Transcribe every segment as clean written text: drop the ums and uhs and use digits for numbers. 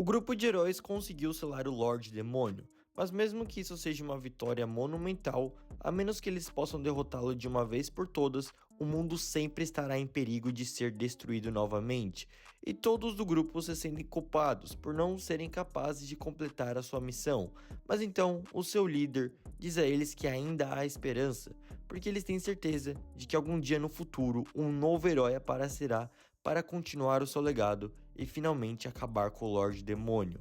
grupo de heróis conseguiu selar o Lorde Demônio, mas mesmo que isso seja uma vitória monumental, a menos que eles possam derrotá-lo de uma vez por todas, o mundo sempre estará em perigo de ser destruído novamente, e todos do grupo se sentem culpados por não serem capazes de completar a sua missão. Mas então, o seu líder diz a eles que ainda há esperança, porque eles têm certeza de que algum dia no futuro um novo herói aparecerá para continuar o seu legado e finalmente acabar com o Lorde Demônio.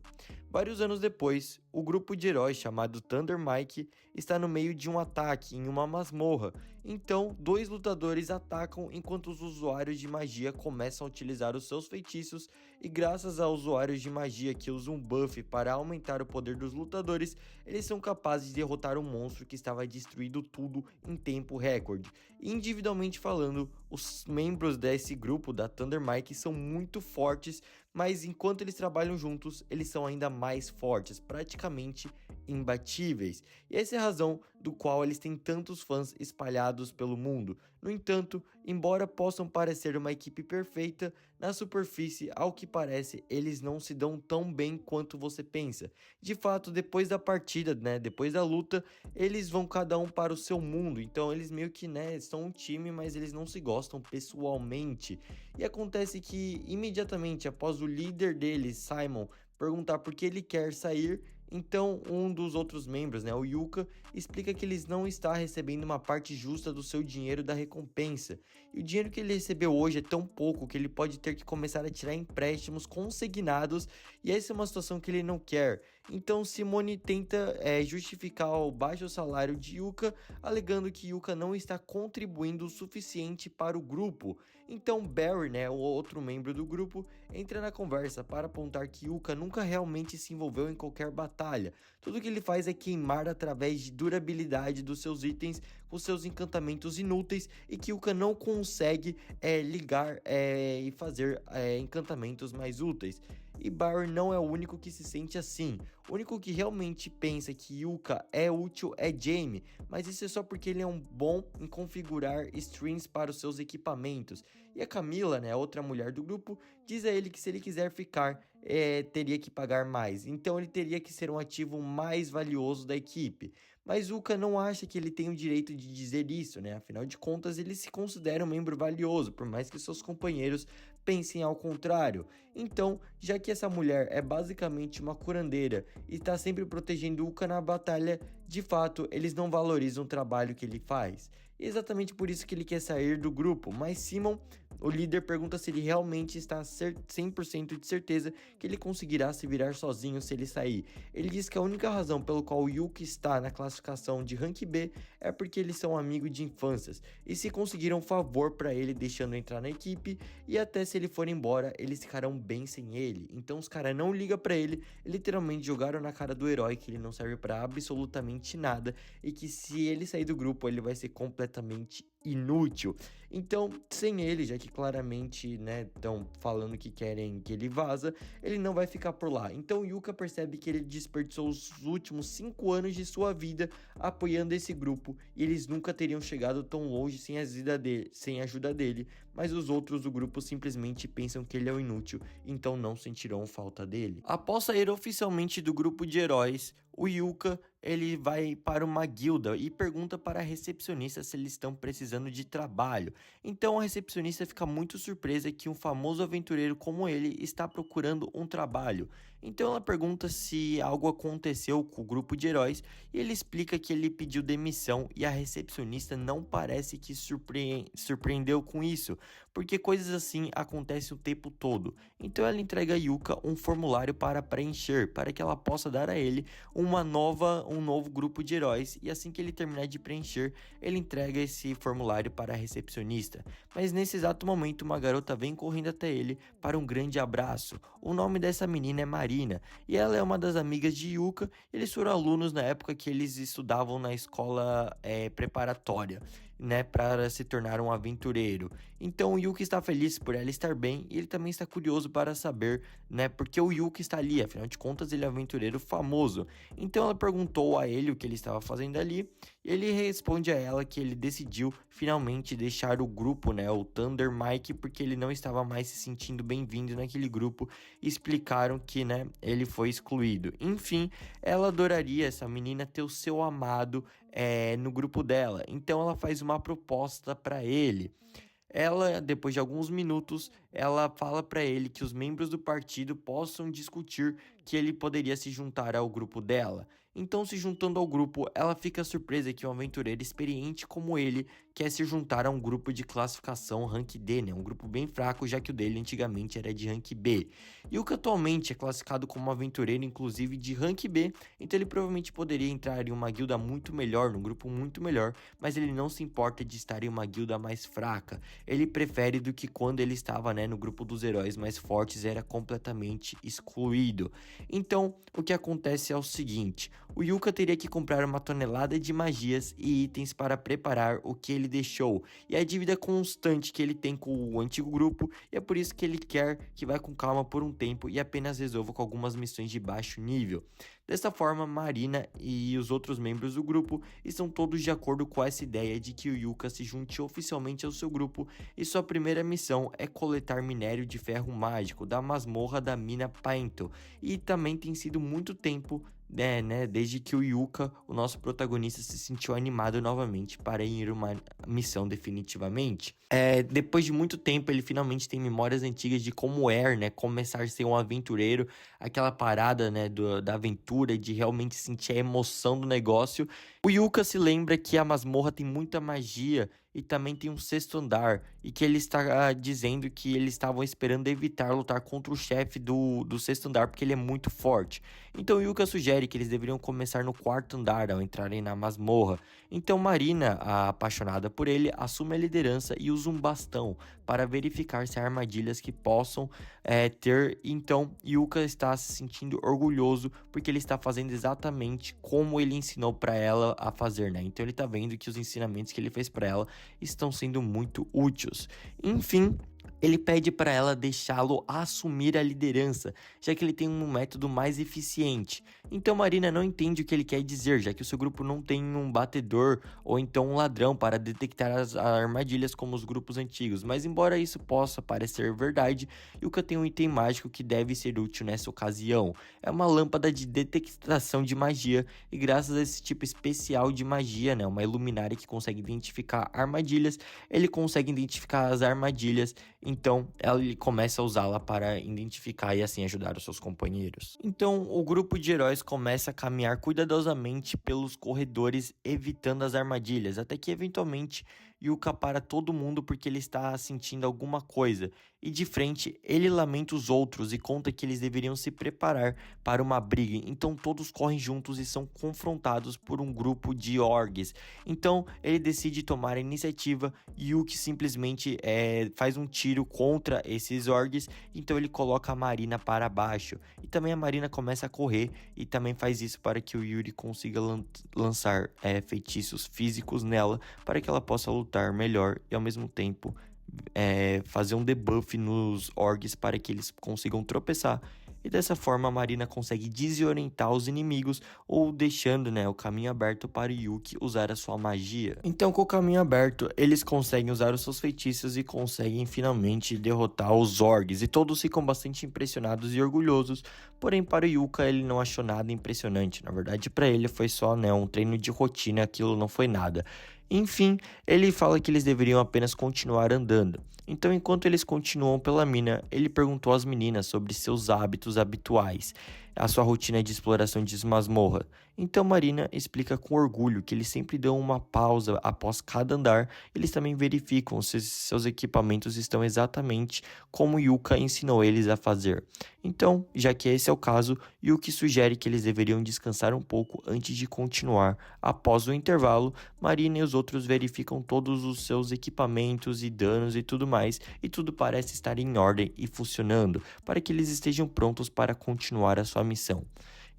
Vários anos depois, o grupo de heróis chamado Thunder Mike está no meio de um ataque em uma masmorra, então dois lutadores atacam enquanto os usuários de magia começam a utilizar os seus feitiços e graças a usuários de magia que usam um buff para aumentar o poder dos lutadores, eles são capazes de derrotar um monstro que estava destruindo tudo em tempo recorde. Individualmente falando, os membros desse grupo da Thunder Mike são muito fortes, mas enquanto eles trabalham juntos, eles são ainda mais fortes, praticamente imbatíveis. E essa é a razão do qual eles têm tantos fãs espalhados pelo mundo. No entanto, embora possam parecer uma equipe perfeita, na superfície, ao que parece, eles não se dão tão bem quanto você pensa. De fato, depois da partida, depois da luta, eles vão cada um para o seu mundo. Então eles meio que, são um time, mas eles não se gostam pessoalmente. E acontece que imediatamente após o líder deles, Simon, perguntar por que ele quer sair, então um dos outros membros, o Yuka, explica que eles não está recebendo uma parte justa do seu dinheiro da recompensa. E o dinheiro que ele recebeu hoje é tão pouco que ele pode ter que começar a tirar empréstimos consignados, e essa é uma situação que ele não quer. Então Simone tenta justificar o baixo salário de Yuka, alegando que Yuka não está contribuindo o suficiente para o grupo. Então Barry, o outro membro do grupo, entra na conversa para apontar que Yuka nunca realmente se envolveu em qualquer batalha. Tudo que ele faz é queimar através de durabilidade dos seus itens com seus encantamentos inúteis, e que Yuka não consegue ligar e fazer encantamentos mais úteis. E Barry não é o único que se sente assim. O único que realmente pensa que Yuka é útil é Jamie, mas isso é só porque ele é bom em configurar strings para os seus equipamentos. E a Camila, a outra mulher do grupo, diz a ele que se ele quiser ficar, teria que pagar mais. Então ele teria que ser um ativo mais valioso da equipe. Mas Yuka não acha que ele tem o direito de dizer isso, Afinal de contas, ele se considera um membro valioso, por mais que seus companheiros pensem ao contrário. Então, já que essa mulher é basicamente uma curandeira e está sempre protegendo Yuka na batalha, de fato, eles não valorizam o trabalho que ele faz. E é exatamente por isso que ele quer sair do grupo, mas Simon, o líder, pergunta se ele realmente está 100% de certeza que ele conseguirá se virar sozinho se ele sair. Ele diz que a única razão pelo qual o Yuki está na classificação de Rank B é porque eles são amigos de infâncias, e se conseguiram um favor para ele deixando entrar na equipe, e até se ele for embora, eles ficarão bem sem ele. Então os caras não ligam para ele, literalmente jogaram na cara do herói que ele não serve para absolutamente nada, e que se ele sair do grupo, ele vai ser completamente inútil. Então, sem ele, já que claramente, estão falando que querem que ele vaza, ele não vai ficar por lá. Então, Yuka percebe que ele desperdiçou os últimos 5 anos de sua vida apoiando esse grupo, e eles nunca teriam chegado tão longe sem a ajuda dele, mas os outros do grupo simplesmente pensam que ele é um inútil, então não sentirão falta dele. Após sair oficialmente do grupo de heróis, o Yuka, ele vai para uma guilda e pergunta para a recepcionista se eles estão precisando de trabalho. Então a recepcionista fica muito surpresa que um famoso aventureiro como ele está procurando um trabalho. Então ela pergunta se algo aconteceu com o grupo de heróis, e ele explica que ele pediu demissão, e a recepcionista não parece que surpreendeu com isso, porque coisas assim acontecem o tempo todo. Então ela entrega a Yuka um formulário para preencher, para que ela possa dar a ele um novo grupo de heróis, e assim que ele terminar de preencher, ele entrega esse formulário para a recepcionista. Mas nesse exato momento, uma garota vem correndo até ele para um grande abraço. O nome dessa menina é Marina, e ela é uma das amigas de Yuka. Eles foram alunos na época que eles estudavam na escola preparatória. né, para se tornar um aventureiro. Então o Yuki está feliz por ela estar bem e ele também está curioso para saber, né, porque o Yuki está ali, afinal de contas ele é um aventureiro famoso. Então ela perguntou a ele o que ele estava fazendo ali e ele responde a ela que ele decidiu finalmente deixar o grupo, né, o Thunder Mike, porque ele não estava mais se sentindo bem-vindo naquele grupo e explicaram que, né, ele foi excluído. Enfim, ela adoraria, essa menina, ter o seu amado no grupo dela. Então ela faz uma proposta para ele. Ela, depois de alguns minutos, ela fala para ele que os membros do partido possam discutir que ele poderia se juntar ao grupo dela. Então, se juntando ao grupo, ela fica surpresa que um aventureiro experiente como ele quer se juntar a um grupo de classificação Rank D, né? Um grupo bem fraco, já que o dele antigamente era de Rank B. E o que atualmente é classificado como aventureiro, inclusive de Rank B, então ele provavelmente poderia entrar em uma guilda muito melhor, num grupo muito melhor, mas ele não se importa de estar em uma guilda mais fraca. Ele prefere do que quando ele estava, né, no grupo dos heróis mais fortes, era completamente excluído. Então, o que acontece é o seguinte: o Yuka teria que comprar uma tonelada de magias e itens para preparar o que ele deixou, e a dívida constante que ele tem com o antigo grupo, e é por isso que ele quer que vá com calma por um tempo e apenas resolva com algumas missões de baixo nível. Dessa forma, Marina e os outros membros do grupo estão todos de acordo com essa ideia de que o Yuka se junte oficialmente ao seu grupo e sua primeira missão é coletar minério de ferro mágico da masmorra da mina Painto. E também tem sido muito tempo, né, desde que o Yuka, o nosso protagonista, se sentiu animado novamente para ir uma missão definitivamente. Depois de muito tempo, ele finalmente tem memórias antigas de como é, né, começar a ser um aventureiro, aquela parada, né, da aventura, de realmente sentir a emoção do negócio. O Yuka se lembra que a masmorra tem muita magia e também tem um sexto andar, e que ele está dizendo que eles estavam esperando evitar lutar contra o chefe do sexto andar, porque ele é muito forte. Então Yuka sugere que eles deveriam começar no quarto andar ao entrarem na masmorra. Então Marina, a apaixonada por ele, assume a liderança e usa um bastão para verificar se há armadilhas que possam ter. Então Yuka está se sentindo orgulhoso porque ele está fazendo exatamente como ele ensinou para ela a fazer, né? Então ele está vendo que os ensinamentos que ele fez para ela estão sendo muito úteis. Enfim, ele pede para ela deixá-lo assumir a liderança, já que ele tem um método mais eficiente. Então Marina não entende o que ele quer dizer, já que o seu grupo não tem um batedor ou então um ladrão para detectar as armadilhas como os grupos antigos. Mas embora isso possa parecer verdade, Yuka tem um item mágico que deve ser útil nessa ocasião. É uma lâmpada de detectação de magia, e graças a esse tipo especial de magia, né, uma iluminária que consegue identificar armadilhas, ele consegue identificar as armadilhas. Então, ele começa a usá-la para identificar e assim ajudar os seus companheiros. Então, o grupo de heróis começa a caminhar cuidadosamente pelos corredores, evitando as armadilhas, até que eventualmente Yuka para todo mundo porque ele está sentindo alguma coisa. E de frente, ele lamenta os outros e conta que eles deveriam se preparar para uma briga. Então, todos correm juntos e são confrontados por um grupo de orcs. Então, ele decide tomar a iniciativa e Yuki simplesmente faz um tiro contra esses orcs. Então, ele coloca a Marina para baixo. E também a Marina começa a correr e também faz isso para que o Yuri consiga lançar feitiços físicos nela para que ela possa lutar melhor e ao mesmo tempo fazer um debuff nos orcs para que eles consigam tropeçar. E dessa forma a Marina consegue desorientar os inimigos ou deixando, né, o caminho aberto para Yuki usar a sua magia. Então, com o caminho aberto, eles conseguem usar os seus feitiços e conseguem finalmente derrotar os orcs. E todos ficam bastante impressionados e orgulhosos, porém para o Yuka ele não achou nada impressionante. Na verdade, para ele foi só, né, um treino de rotina, aquilo não foi nada. Enfim, ele fala que eles deveriam apenas continuar andando. Então, enquanto eles continuam pela mina, ele perguntou às meninas sobre seus hábitos habituais, a sua rotina de exploração de masmorra. Então, Marina explica com orgulho que eles sempre dão uma pausa após cada andar. Eles também verificam se seus equipamentos estão exatamente como Yuka ensinou eles a fazer. Então, já que esse é o caso, Yuki sugere que eles deveriam descansar um pouco antes de continuar. Após o intervalo, Marina e os outros verificam todos os seus equipamentos e danos e tudo mais, e tudo parece estar em ordem e funcionando, para que eles estejam prontos para continuar a sua missão.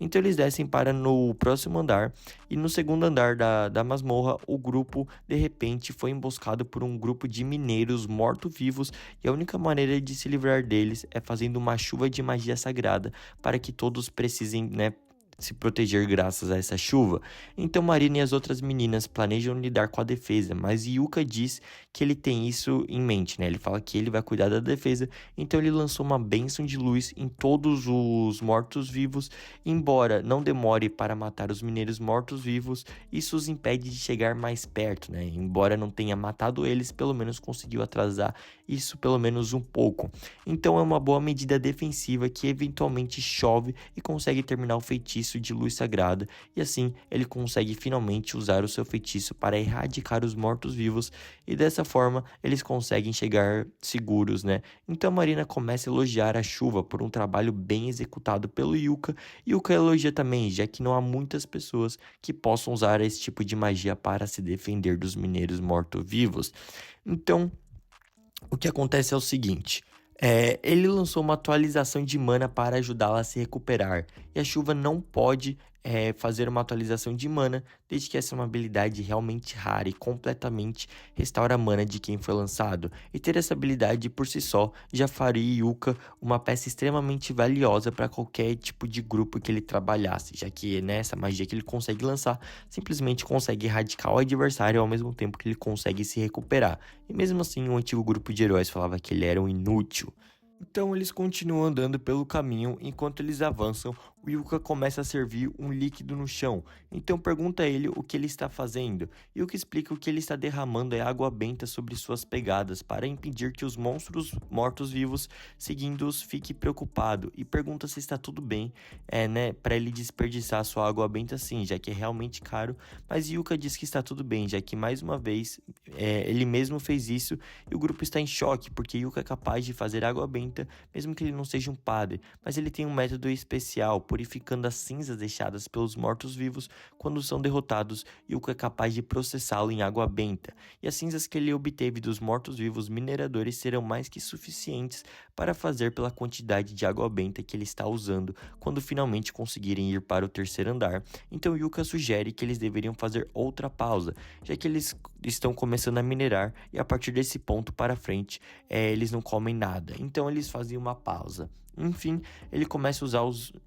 Então eles descem para no próximo andar, e no segundo andar da masmorra, o grupo de repente foi emboscado por um grupo de mineiros mortos-vivos, e a única maneira de se livrar deles é fazendo uma chuva de magia sagrada para que todos precisem, né, se proteger graças a essa chuva. Então Marina e as outras meninas planejam lidar com a defesa, mas Yuka diz que ele tem isso em mente, né? Ele fala que ele vai cuidar da defesa, então ele lançou uma bênção de luz em todos os mortos-vivos. Embora não demore para matar os mineiros mortos-vivos, isso os impede de chegar mais perto, né? Embora não tenha matado eles, pelo menos conseguiu atrasar isso pelo menos um pouco. Então é uma boa medida defensiva que eventualmente chove e consegue terminar o feitiço de luz sagrada, e assim ele consegue finalmente usar o seu feitiço para erradicar os mortos-vivos, e dessa forma eles conseguem chegar seguros, né? Então a Marina começa a elogiar a chuva por um trabalho bem executado pelo Yuka, e Yuka elogia também, já que não há muitas pessoas que possam usar esse tipo de magia para se defender dos mineiros mortos-vivos. Então o que acontece é o seguinte: ele lançou uma atualização de mana para ajudá-la a se recuperar, e a chuva não pode fazer uma atualização de mana, desde que essa é uma habilidade realmente rara e completamente restaura a mana de quem foi lançado, e ter essa habilidade por si só já faria Yuka uma peça extremamente valiosa para qualquer tipo de grupo que ele trabalhasse, já que nessa magia que ele consegue lançar, simplesmente consegue erradicar o adversário ao mesmo tempo que ele consegue se recuperar, e mesmo assim o antigo grupo de heróis falava que ele era um inútil. Então eles continuam andando pelo caminho. Enquanto eles avançam, o Yuka começa a servir um líquido no chão. Então pergunta a ele o que ele está fazendo. Yuka explica o que ele está derramando é água benta sobre suas pegadas para impedir que os monstros mortos-vivos seguindo-os fiquem preocupados, e pergunta se está tudo bem, né, para ele desperdiçar sua água benta sim, já que é realmente caro. Mas Yuka diz que está tudo bem, já que mais uma vez ele mesmo fez isso, e o grupo está em choque porque Yuka é capaz de fazer água benta mesmo que ele não seja um padre, mas ele tem um método especial, purificando as cinzas deixadas pelos mortos-vivos quando são derrotados. Yuka é capaz de processá-lo em água benta, e as cinzas que ele obteve dos mortos-vivos mineradores serão mais que suficientes para fazer pela quantidade de água benta que ele está usando quando finalmente conseguirem ir para o terceiro andar. Então Yuka sugere que eles deveriam fazer outra pausa, já que eles estão começando a minerar, e a partir desse ponto para frente eles não comem nada. Então eles fazem uma pausa. Enfim, ele começa a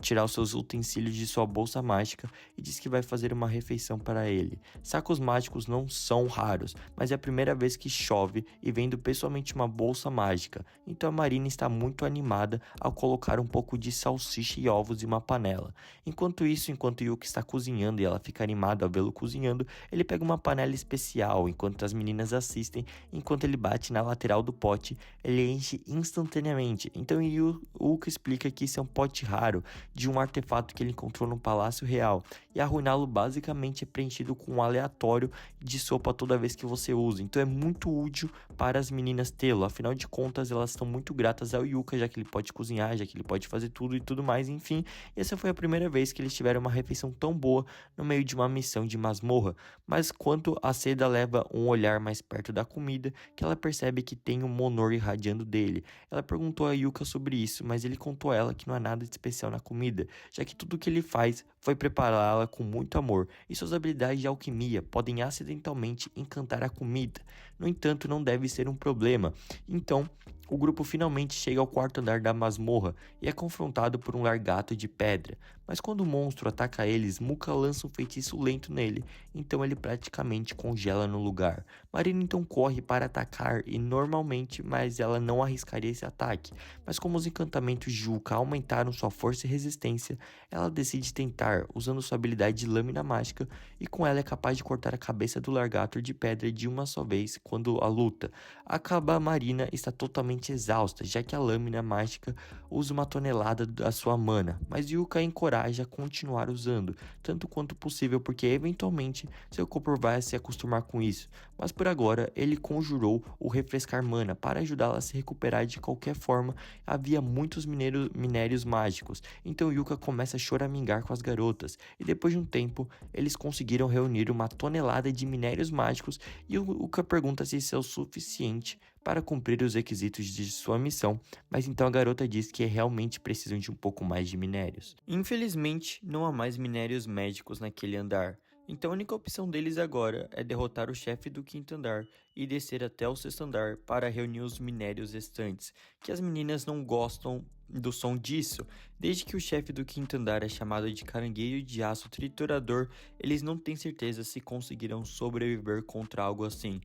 tirar os seus utensílios de sua bolsa mágica e diz que vai fazer uma refeição para ele. Sacos mágicos não são raros, mas é a primeira vez que chove e vendo pessoalmente uma bolsa mágica. Então a Marina está muito animada ao colocar um pouco de salsicha e ovos em uma panela. Enquanto Yuki está cozinhando e ela fica animada ao vê-lo cozinhando, ele pega uma panela especial enquanto as meninas assistem. Enquanto ele bate na lateral do pote, ele enche instantaneamente. Então Yuka explica que isso é um pote raro de um artefato que ele encontrou no Palácio Real, e arruiná-lo basicamente é preenchido com um aleatório de sopa toda vez que você usa. Então é muito útil para as meninas tê-lo, afinal de contas elas estão muito gratas ao Yuka, já que ele pode cozinhar, já que ele pode fazer tudo e tudo mais. Enfim, essa foi a primeira vez que eles tiveram uma refeição tão boa no meio de uma missão de masmorra. Mas quando a Seda leva um olhar mais perto da comida, que ela percebe que tem um monor irradiando dele. Ela perguntou a Yuka sobre isso, mas ele contou a ela que não há nada de especial na comida, já que tudo que ele faz foi prepará-la com muito amor, e suas habilidades de alquimia podem acidentalmente encantar a comida. No entanto, não deve ser um problema. Então, o grupo finalmente chega ao quarto andar da masmorra e é confrontado por um largato de pedra. Mas quando o monstro ataca eles, Muka lança um feitiço lento nele, então ele praticamente congela no lugar. Marina então corre para atacar e normalmente, mas ela não arriscaria esse ataque. Mas como os encantamentos de Yuka aumentaram sua força e resistência, ela decide tentar, usando sua habilidade de lâmina mágica, e com ela é capaz de cortar a cabeça do largato de pedra de uma só vez quando a luta. A Marina está totalmente exausta, já que a lâmina mágica usa uma tonelada da sua mana, mas Yuka a encoraja a continuar usando, tanto quanto possível, porque eventualmente seu corpo vai se acostumar com isso. Mas por agora, ele conjurou o refrescar mana para ajudá-la a se recuperar de qualquer forma. Havia muitos minérios mágicos, então Yuka começa a choramingar com as garotas, e depois de um tempo, eles conseguiram reunir uma tonelada de minérios mágicos, e Yuka pergunta pergunta se isso é o suficiente para cumprir os requisitos de sua missão, mas então a garota diz que realmente precisam de um pouco mais de minérios. Infelizmente, não há mais minérios médicos naquele andar, então a única opção deles agora é derrotar o chefe do quinto andar e descer até o sexto andar para reunir os minérios restantes, que as meninas não gostam do som disso. Desde que o chefe do quinto andar é chamado de caranguejo de aço triturador, eles não têm certeza se conseguirão sobreviver contra algo assim.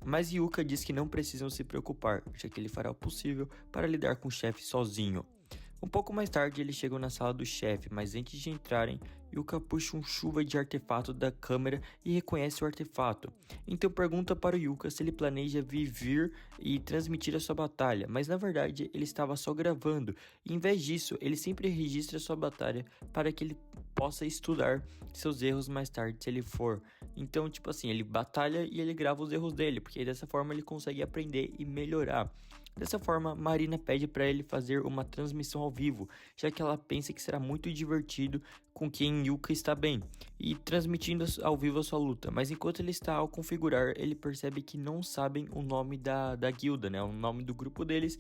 Mas Yuka diz que não precisam se preocupar, já que ele fará o possível para lidar com o chefe sozinho. Um pouco mais tarde, eles chegam na sala do chefe, mas antes de entrarem, Yuka puxa um chuva de artefato da câmera e reconhece o artefato. Então pergunta para o Yuka se ele planeja viver e transmitir a sua batalha, mas na verdade ele estava só gravando. E, em vez disso, ele sempre registra sua batalha para que ele possa estudar seus erros mais tarde se ele for. Então, tipo assim, ele batalha e ele grava os erros dele, porque dessa forma ele consegue aprender e melhorar. Dessa forma, Marina pede para ele fazer uma transmissão ao vivo, já que ela pensa que será muito divertido com quem Yuka está bem, e transmitindo ao vivo a sua luta. Mas enquanto ele está ao configurar, ele percebe que não sabem o nome da guilda, né? O nome do grupo deles.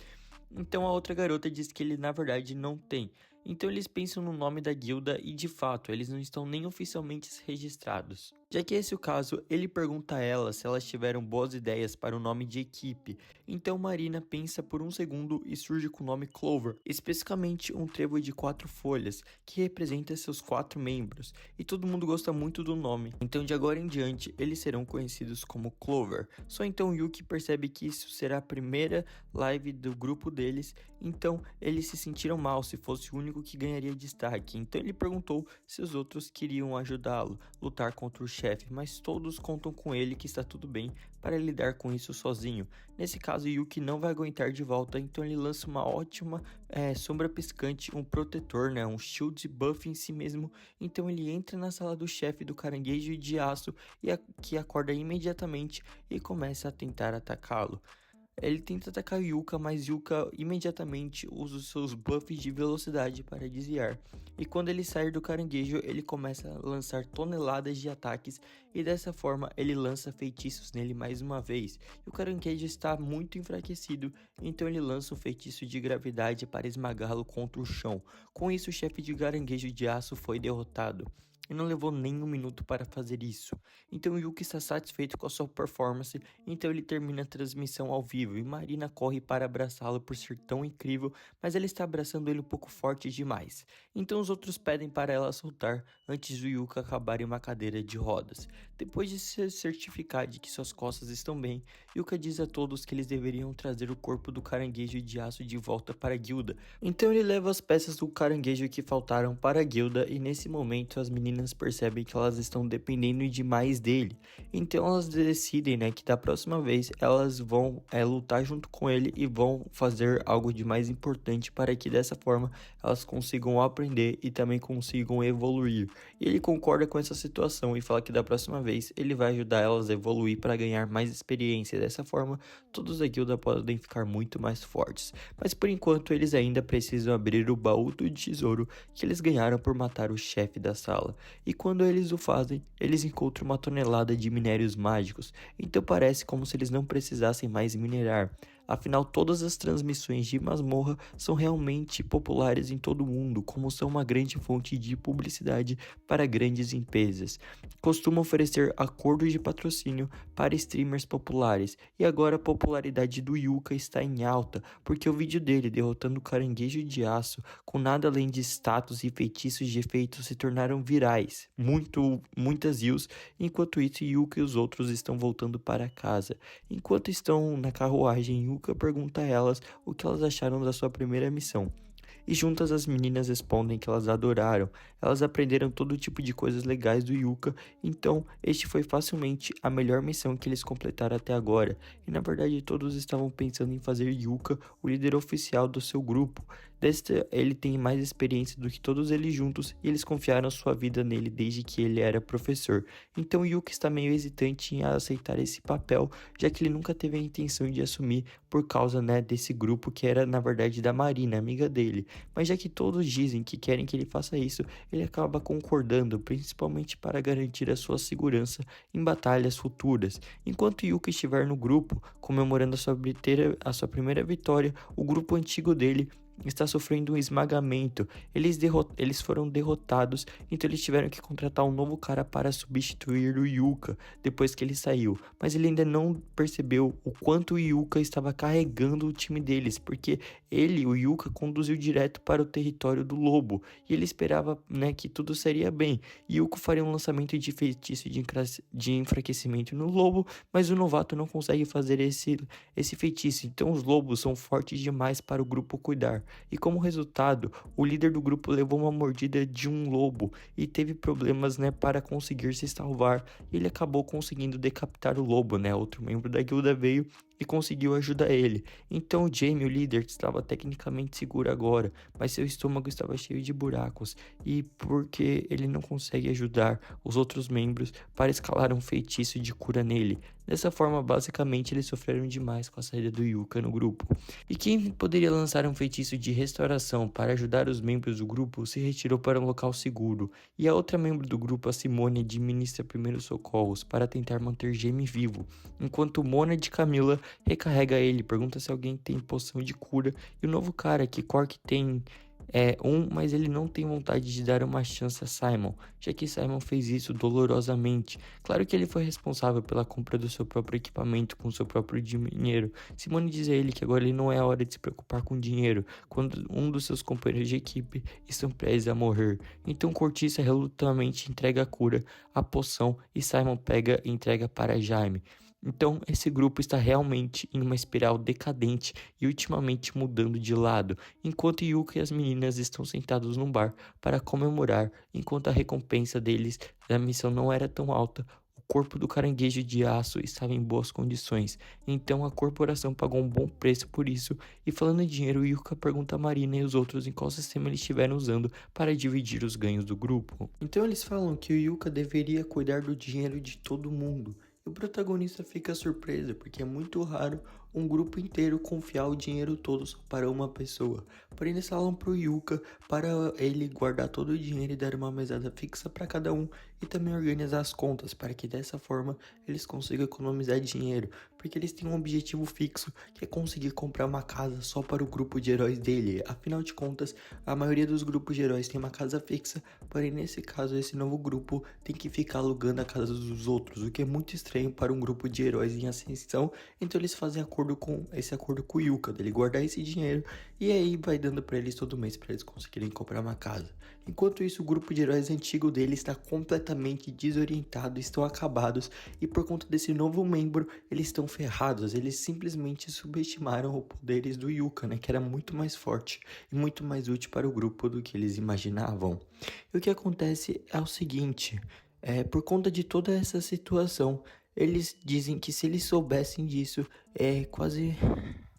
Então a outra garota diz que ele na verdade não tem. Então eles pensam no nome da guilda e de fato eles não estão nem oficialmente registrados. Já que esse é o caso, ele pergunta a ela se elas tiveram boas ideias para o nome de equipe. Então Marina pensa por um segundo e surge com o nome Clover, especificamente um trevo de 4 folhas, que representa seus 4 membros, e todo mundo gosta muito do nome. Então de agora em diante, eles serão conhecidos como Clover. Só então Yuki percebe que isso será a primeira live do grupo deles, então eles se sentiram mal se fosse o único que ganharia destaque. Então ele perguntou se os outros queriam ajudá-lo, lutar contra o chefe, mas todos contam com ele que está tudo bem para lidar com isso sozinho. Nesse caso, Yuki não vai aguentar de volta, então ele lança uma ótima sombra piscante, um protetor, né, um shield buff em si mesmo. Então ele entra na sala do chefe do caranguejo de aço que acorda imediatamente e começa a tentar atacá-lo. Ele tenta atacar Yuka, mas Yuka imediatamente usa os seus buffs de velocidade para desviar. E quando ele sair do caranguejo, ele começa a lançar toneladas de ataques e dessa forma ele lança feitiços nele mais uma vez. E o caranguejo está muito enfraquecido, então ele lança um feitiço de gravidade para esmagá-lo contra o chão. Com isso, o chefe de caranguejo de aço foi derrotado. E não levou nem um minuto para fazer isso. Então Yuki está satisfeito com a sua performance, então ele termina a transmissão ao vivo e Marina corre para abraçá-lo por ser tão incrível, mas ela está abraçando ele um pouco forte demais. Então os outros pedem para ela soltar antes do Yuka acabar em uma cadeira de rodas. Depois de se certificar de que suas costas estão bem, Yuka diz a todos que eles deveriam trazer o corpo do caranguejo de aço de volta para a guilda. Então ele leva as peças do caranguejo que faltaram para a guilda e nesse momento as meninas percebem que elas estão dependendo demais dele. Então elas decidem, que da próxima vez elas vão lutar junto com ele e vão fazer algo de mais importante para que dessa forma elas consigam aprender e também consigam evoluir. E ele concorda com essa situação e fala que da próxima vez ele vai ajudar elas a evoluir para ganhar mais experiência. Dessa forma, todos da guilda podem ficar muito mais fortes. Mas por enquanto eles ainda precisam abrir o baú do tesouro que eles ganharam por matar o chefe da sala. E quando eles o fazem, eles encontram uma tonelada de minérios mágicos, então parece como se eles não precisassem mais minerar. Afinal, todas as transmissões de masmorra são realmente populares em todo o mundo, como são uma grande fonte de publicidade para grandes empresas. Costumam oferecer acordos de patrocínio para streamers populares, e agora a popularidade do Yuka está em alta, porque o vídeo dele derrotando o caranguejo de aço, com nada além de status e feitiços de efeito, se tornaram virais. Muitas views, enquanto isso Yuka e os outros estão voltando para casa. Enquanto estão na carruagem, Yuka pergunta a elas o que elas acharam da sua primeira missão. E juntas as meninas respondem que elas adoraram. Elas aprenderam todo tipo de coisas legais do Yuka, então este foi facilmente a melhor missão que eles completaram até agora. E na verdade todos estavam pensando em fazer Yuka o líder oficial do seu grupo. Ele tem mais experiência do que todos eles juntos e eles confiaram sua vida nele desde que ele era professor. Então Yuka está meio hesitante em aceitar esse papel, já que ele nunca teve a intenção de assumir por causa, né, desse grupo que era na verdade da Marina, amiga dele. Mas já que todos dizem que querem que ele faça isso, ele acaba concordando, principalmente para garantir a sua segurança em batalhas futuras. Enquanto Yuka estiver no grupo, comemorando a sua primeira vitória, o grupo antigo dele está sofrendo um esmagamento. Eles foram derrotados, então eles tiveram que contratar um novo cara para substituir o Yuka depois que ele saiu. Mas ele ainda não percebeu o quanto o Yuka estava carregando o time deles, porque o Yuka, conduziu direto para o território do lobo e ele esperava, né, que tudo seria bem. Yuka faria um lançamento de feitiço de enfraquecimento no lobo, mas o novato não consegue fazer esse feitiço, então os lobos são fortes demais para o grupo cuidar. E como resultado, o líder do grupo levou uma mordida de um lobo e teve problemas, né, para conseguir se salvar. Ele acabou conseguindo decapitar o lobo, né? Outro membro da guilda veio e conseguiu ajudar ele. Então o Jamie, o líder, estava tecnicamente seguro agora, mas seu estômago estava cheio de buracos, e porque ele não consegue ajudar os outros membros para escalar um feitiço de cura nele. Dessa forma, basicamente, eles sofreram demais com a saída do Yuka no grupo. E quem poderia lançar um feitiço de restauração para ajudar os membros do grupo se retirou para um local seguro, e a outra membro do grupo, a Simone, administra primeiros socorros para tentar manter Jamie vivo, enquanto Mona de Camila recarrega ele, pergunta se alguém tem poção de cura, e o novo cara que Cork tem mas ele não tem vontade de dar uma chance a Simon, já que Simon fez isso dolorosamente. Claro que ele foi responsável pela compra do seu próprio equipamento com seu próprio dinheiro. Simone diz a ele que agora ele não é a hora de se preocupar com dinheiro, quando um dos seus companheiros de equipe estão prestes a morrer. Então Cortiça relutamente entrega a cura, a poção, e Simon pega e entrega para Jaime. Então, esse grupo está realmente em uma espiral decadente e ultimamente mudando de lado, enquanto Yuka e as meninas estão sentados num bar para comemorar, enquanto a recompensa deles da missão não era tão alta. O corpo do caranguejo de aço estava em boas condições, então a corporação pagou um bom preço por isso. E falando em dinheiro, Yuka pergunta a Marina e os outros em qual sistema eles estiveram usando para dividir os ganhos do grupo. Então eles falam que o Yuka deveria cuidar do dinheiro de todo mundo. O protagonista fica surpreso porque é muito raro um grupo inteiro confiar o dinheiro todo só para uma pessoa. Porém, eles falam pro Yuka para ele guardar todo o dinheiro e dar uma mesada fixa para cada um, e também organizar as contas para que dessa forma eles consigam economizar dinheiro, porque eles têm um objetivo fixo, que é conseguir comprar uma casa só para o grupo de heróis dele. Afinal de contas, a maioria dos grupos de heróis tem uma casa fixa, porém nesse caso esse novo grupo tem que ficar alugando a casa dos outros, o que é muito estranho para um grupo de heróis em ascensão. Então eles fazem esse acordo com o Yuka, dele guardar esse dinheiro, e aí vai dando para eles todo mês para eles conseguirem comprar uma casa. Enquanto isso, o grupo de heróis antigo dele está completamente desorientado, estão acabados, e por conta desse novo membro, eles estão ferrados. Eles simplesmente subestimaram os poderes do Yuka, né, que era muito mais forte e muito mais útil para o grupo do que eles imaginavam. E o que acontece é o seguinte, por conta de toda essa situação, eles dizem que se eles soubessem disso, quase...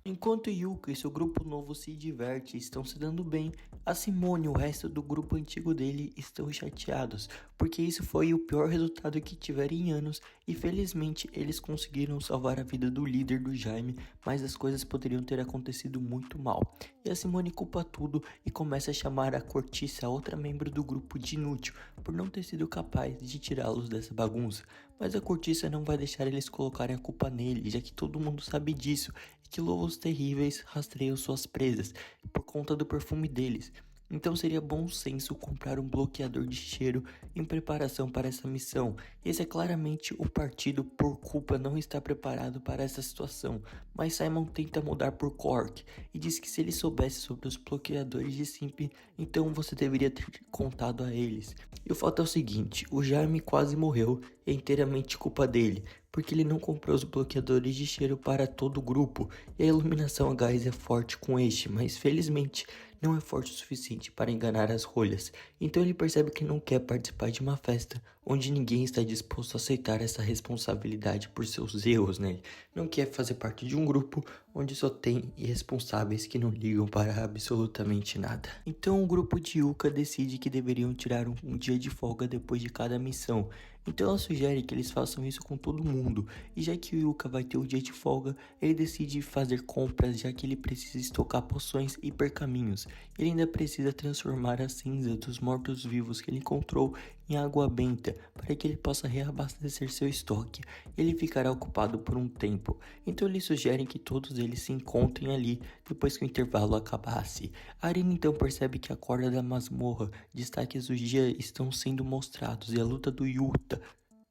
Enquanto Yuka e seu grupo novo se diverte e estão se dando bem, a Simone e o resto do grupo antigo dele estão chateados, porque isso foi o pior resultado que tiveram em anos, e felizmente eles conseguiram salvar a vida do líder do Jaime, mas as coisas poderiam ter acontecido muito mal. E a Simone culpa tudo e começa a chamar a Cortiça, outra membro do grupo, de inútil, por não ter sido capaz de tirá-los dessa bagunça. Mas a Cortiça não vai deixar eles colocarem a culpa nele, já que todo mundo sabe disso, e que lobos terríveis rastreiam suas presas por conta do perfume deles. Então seria bom senso comprar um bloqueador de cheiro em preparação para essa missão. Esse é claramente o partido por culpa não estar preparado para essa situação, mas Simon tenta mudar por Cork e diz que se ele soubesse sobre os bloqueadores de Simp, então você deveria ter contado a eles. E o fato é o seguinte, o Jaime quase morreu e é inteiramente culpa dele, porque ele não comprou os bloqueadores de cheiro para todo o grupo, e a iluminação a gás é forte com este, mas felizmente não é forte o suficiente para enganar as rolhas. Então ele percebe que não quer participar de uma festa onde ninguém está disposto a aceitar essa responsabilidade por seus erros, né? Não quer fazer parte de um grupo onde só tem irresponsáveis que não ligam para absolutamente nada. Então o grupo de Yuka decide que deveriam tirar um dia de folga depois de cada missão. Então ela sugere que eles façam isso com todo mundo, e já que o Yuka vai ter o dia de folga, ele decide fazer compras, já que ele precisa estocar poções e pergaminhos. Ele ainda precisa transformar a cinza dos mortos-vivos que ele encontrou em água benta, para que ele possa reabastecer seu estoque. Ele ficará ocupado por um tempo, então eles sugerem que todos eles se encontrem ali depois que o intervalo acabasse. A Arina então percebe que a corda da masmorra, destaques do dia estão sendo mostrados, e a luta do Yuta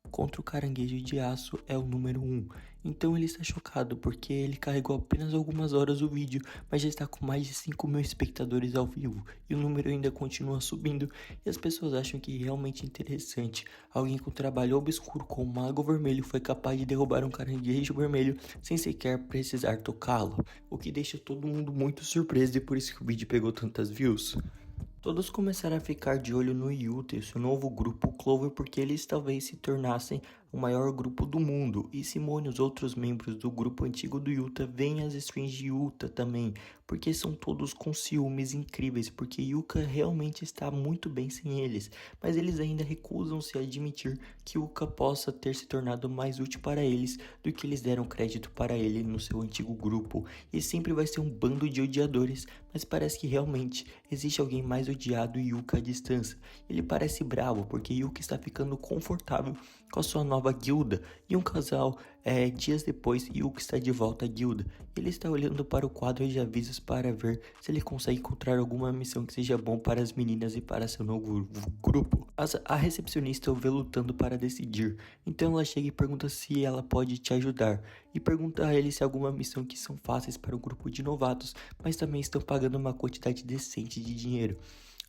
contra o caranguejo de aço é o número 1. Então ele está chocado porque ele carregou apenas algumas horas o vídeo, mas já está com mais de 5.000 espectadores ao vivo, e o número ainda continua subindo, e as pessoas acham que é realmente interessante. Alguém com trabalho obscuro com um mago vermelho foi capaz de derrubar um caranguejo vermelho sem sequer precisar tocá-lo, o que deixa todo mundo muito surpreso, e por isso que o vídeo pegou tantas views. Todos começaram a ficar de olho no Yuta e seu novo grupo Clover, porque eles talvez se tornassem o maior grupo do mundo, e Simone e os outros membros do grupo antigo do Yuta veem as streams de Yuta também, porque são todos com ciúmes incríveis, porque Yuka realmente está muito bem sem eles, mas eles ainda recusam-se a admitir que Yuka possa ter se tornado mais útil para eles do que eles deram crédito para ele no seu antigo grupo, e sempre vai ser um bando de odiadores, mas parece que realmente existe alguém mais odiado Yuka à distância. Ele parece bravo porque Yuka está ficando confortável com a sua nova guilda, e um casal, dias depois, Yuka está de volta à guilda. Ele está olhando para o quadro de avisos para ver se ele consegue encontrar alguma missão que seja bom para as meninas e para seu novo grupo. A recepcionista o vê lutando para decidir, então ela chega e pergunta se ela pode te ajudar, e pergunta a ele se há alguma missão que são fáceis para um grupo de novatos, mas também estão pagando uma quantidade decente de dinheiro.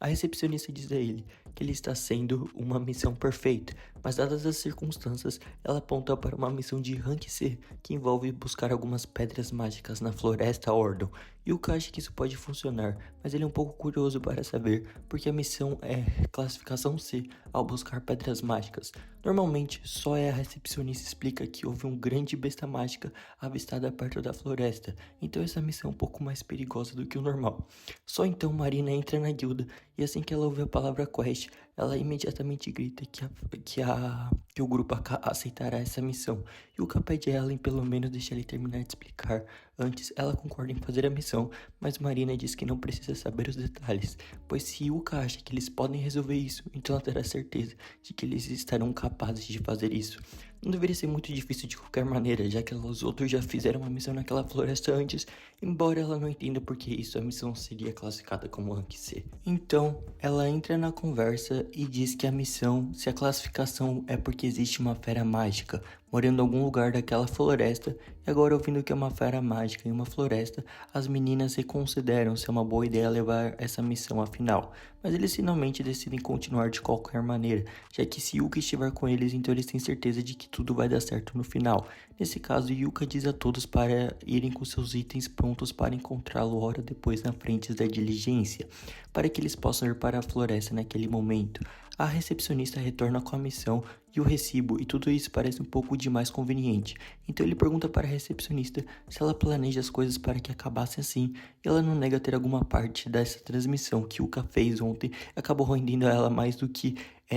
A recepcionista diz a ele que ele está sendo uma missão perfeita, mas dadas as circunstâncias, ela aponta para uma missão de Rank C, que envolve buscar algumas pedras mágicas na Floresta Ordon. Yuka acha que isso pode funcionar, mas ele é um pouco curioso para saber, porque a missão é classificação C ao buscar pedras mágicas. Normalmente, só a recepcionista explica que houve uma grande besta mágica avistada perto da floresta, então essa missão é um pouco mais perigosa do que o normal. Só então Marina entra na guilda, e assim que ela ouve a palavra quest, ela imediatamente grita que o grupo aceitará essa missão. Yuka pede a ela em pelo menos deixar ele terminar de explicar. Antes, ela concorda em fazer a missão, mas Marina diz que não precisa saber os detalhes, pois se Yuka acha que eles podem resolver isso, então ela terá certeza de que eles estarão capazes de fazer isso. Não deveria ser muito difícil de qualquer maneira, já que os outros já fizeram uma missão naquela floresta antes, embora ela não entenda porque isso a missão seria classificada como Rank C. Então, ela entra na conversa e diz que a missão, se a classificação é porque existe uma fera mágica morando em algum lugar daquela floresta, e agora ouvindo que é uma fera mágica em uma floresta, as meninas reconsideram se é uma boa ideia levar essa missão afinal, mas eles finalmente decidem continuar de qualquer maneira, já que se Yuka estiver com eles, então eles têm certeza de que tudo vai dar certo no final. Nesse caso, Yuka diz a todos para irem com seus itens prontos para encontrá-lo hora depois na frente da diligência, para que eles possam ir para a floresta naquele momento. A recepcionista retorna com a missão e o recibo, e tudo isso parece um pouco demais conveniente. Então ele pergunta para a recepcionista se ela planeja as coisas para que acabasse assim, e ela não nega ter alguma parte dessa transmissão que Yuka fez ontem, acabou rendendo a ela mais do que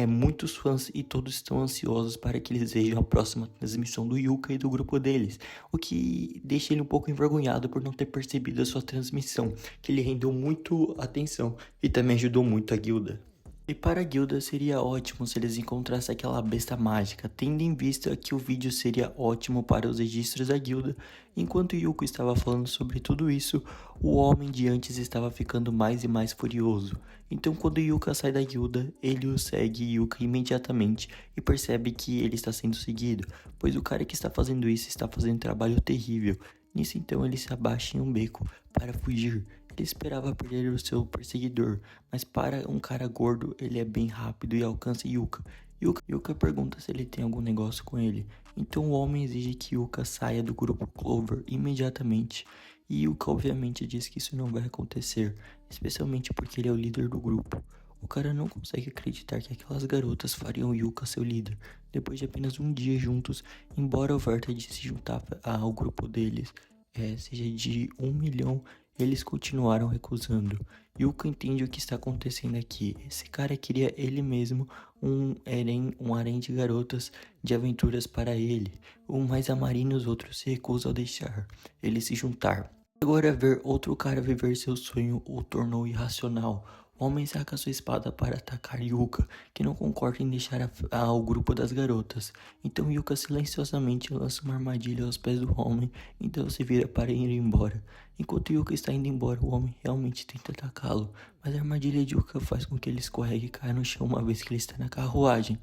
muitos fãs, e todos estão ansiosos para que eles vejam a próxima transmissão do Yuka e do grupo deles, o que deixa ele um pouco envergonhado por não ter percebido a sua transmissão, que ele rendeu muito atenção e também ajudou muito a guilda. E para a guilda seria ótimo se eles encontrassem aquela besta mágica, tendo em vista que o vídeo seria ótimo para os registros da guilda. Enquanto Yuko estava falando sobre tudo isso, o homem de antes estava ficando mais e mais furioso. Então quando Yuka sai da guilda, ele o segue Yuka imediatamente e percebe que ele está sendo seguido, pois o cara que está fazendo isso está fazendo um trabalho terrível. Nisso então ele se abaixa em um beco para fugir. Ele esperava perder o seu perseguidor, mas para um cara gordo, ele é bem rápido e alcança Yuka. Yuka pergunta se ele tem algum negócio com ele, então o homem exige que Yuka saia do grupo Clover imediatamente, e Yuka obviamente diz que isso não vai acontecer, especialmente porque ele é o líder do grupo. O cara não consegue acreditar que aquelas garotas fariam Yuka seu líder, depois de apenas um dia juntos, embora a oferta de se juntar ao grupo deles seja de 1 milhão, eles continuaram recusando. Yuka entende o que está acontecendo aqui. Esse cara queria ele mesmo um harém de garotas de aventuras para ele, mas a Marina e os outros se recusam a deixar ele se juntar. Agora ver outro cara viver seu sonho o tornou irracional. O homem saca sua espada para atacar Yuka, que não concorda em deixar o grupo das garotas. Então Yuka silenciosamente lança uma armadilha aos pés do homem, então se vira para ir embora. Enquanto Yuka está indo embora, o homem realmente tenta atacá-lo, mas a armadilha de Yuka faz com que ele escorregue e caia no chão uma vez que ele está na carruagem.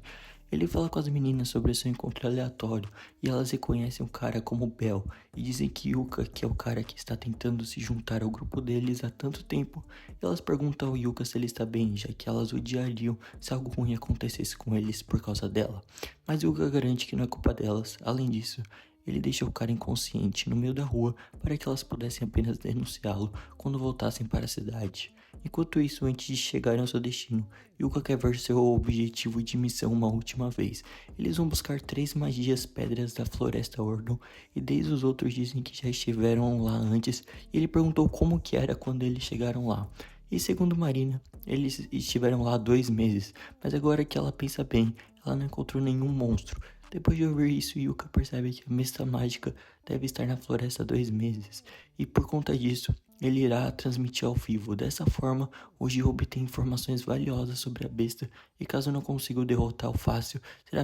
Ele fala com as meninas sobre seu encontro aleatório e elas reconhecem o cara como Bel e dizem que Yuka, que é o cara que está tentando se juntar ao grupo deles há tanto tempo, elas perguntam ao Yuka se ele está bem, já que elas odiariam se algo ruim acontecesse com eles por causa dela. Mas Yuka garante que não é culpa delas. Além disso, ele deixa o cara inconsciente no meio da rua para que elas pudessem apenas denunciá-lo quando voltassem para a cidade. Enquanto isso, antes de chegarem ao seu destino, Yuka quer ver seu objetivo de missão uma última vez. Eles vão buscar 3 magias pedras da Floresta Ordon e 10 os outros dizem que já estiveram lá antes e ele perguntou como que era quando eles chegaram lá. E segundo Marina, eles estiveram lá 2 meses, mas agora que ela pensa bem, ela não encontrou nenhum monstro. Depois de ouvir isso, Yuka percebe que a besta mágica deve estar na floresta há 2 meses, e por conta disso, ele irá transmitir ao vivo. Dessa forma, o Gil obtém informações valiosas sobre a besta, e caso não consiga derrotar o Fácil, será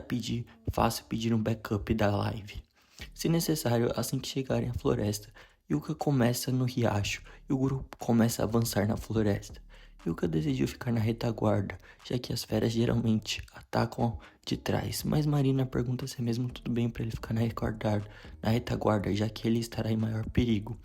fácil pedir um backup da live. Se necessário, assim que chegarem à floresta, Yuka começa no riacho, e o grupo começa a avançar na floresta. Yuka decidiu ficar na retaguarda, já que as feras geralmente atacam de trás, mas Marina pergunta se é mesmo tudo bem para ele ficar na retaguarda, já que ele estará em maior perigo.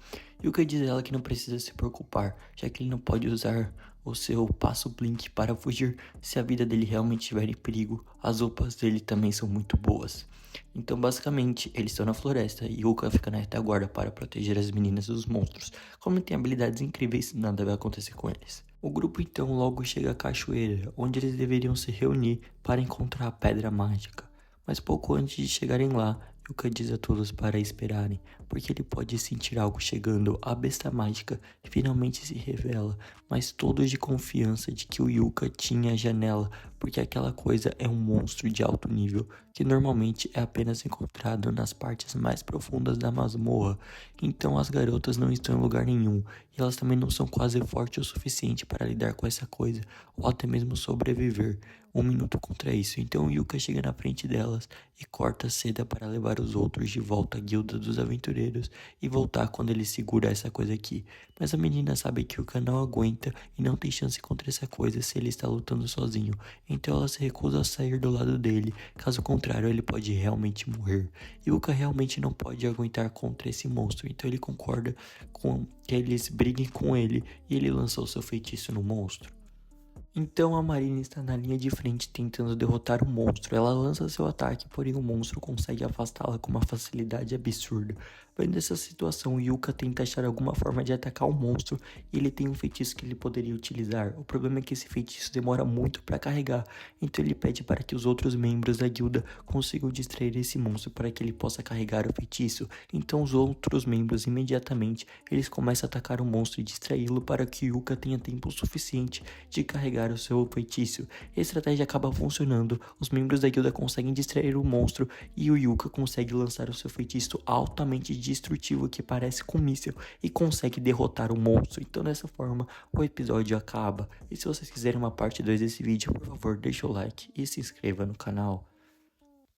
Yuka diz a ela que não precisa se preocupar, já que ele não pode usar o seu passo blink para fugir se a vida dele realmente estiver em perigo. As roupas dele também são muito boas. Então basicamente eles estão na floresta e Yuka fica na retaguarda para proteger as meninas dos monstros. Como ele tem habilidades incríveis, nada vai acontecer com eles. O grupo então logo chega à cachoeira, onde eles deveriam se reunir para encontrar a pedra mágica. Mas pouco antes de chegarem lá, Yuka diz a todos para esperarem, porque ele pode sentir algo chegando. A besta mágica finalmente se revela, mas todos de confiança de que o Yuka tinha a janela, porque aquela coisa é um monstro de alto nível, que normalmente é apenas encontrado nas partes mais profundas da masmorra. Então as garotas não estão em lugar nenhum, e elas também não são quase fortes o suficiente para lidar com essa coisa, ou até mesmo sobreviver 1 minuto contra isso. Então Yuka chega na frente delas e corta a seda para levar os outros de volta à guilda dos aventureiros e voltar quando ele segura essa coisa aqui. Mas a menina sabe que Yuka não aguenta e não tem chance contra essa coisa se ele está lutando sozinho. Então ela se recusa a sair do lado dele, caso contrário ele pode realmente morrer. Yuka realmente não pode aguentar contra esse monstro, então ele concorda com que eles briguem com ele e ele lança o seu feitiço no monstro. Então a Marina está na linha de frente tentando derrotar o monstro. Ela lança seu ataque, porém o monstro consegue afastá-la com uma facilidade absurda. Vendo essa situação, Yuka tenta achar alguma forma de atacar o monstro e ele tem um feitiço que ele poderia utilizar. O problema é que esse feitiço demora muito para carregar, então ele pede para que os outros membros da guilda consigam distrair esse monstro para que ele possa carregar o feitiço. Então os outros membros imediatamente eles começam a atacar o monstro e distraí-lo para que Yuka tenha tempo suficiente de carregar o seu feitiço. A estratégia acaba funcionando, os membros da guilda conseguem distrair o monstro e o Yuka consegue lançar o seu feitiço altamente destrutivo que parece com um míssil e consegue derrotar o monstro. Então dessa forma o episódio acaba. E se vocês quiserem uma parte 2 desse vídeo, por favor deixa o like e se inscreva no canal.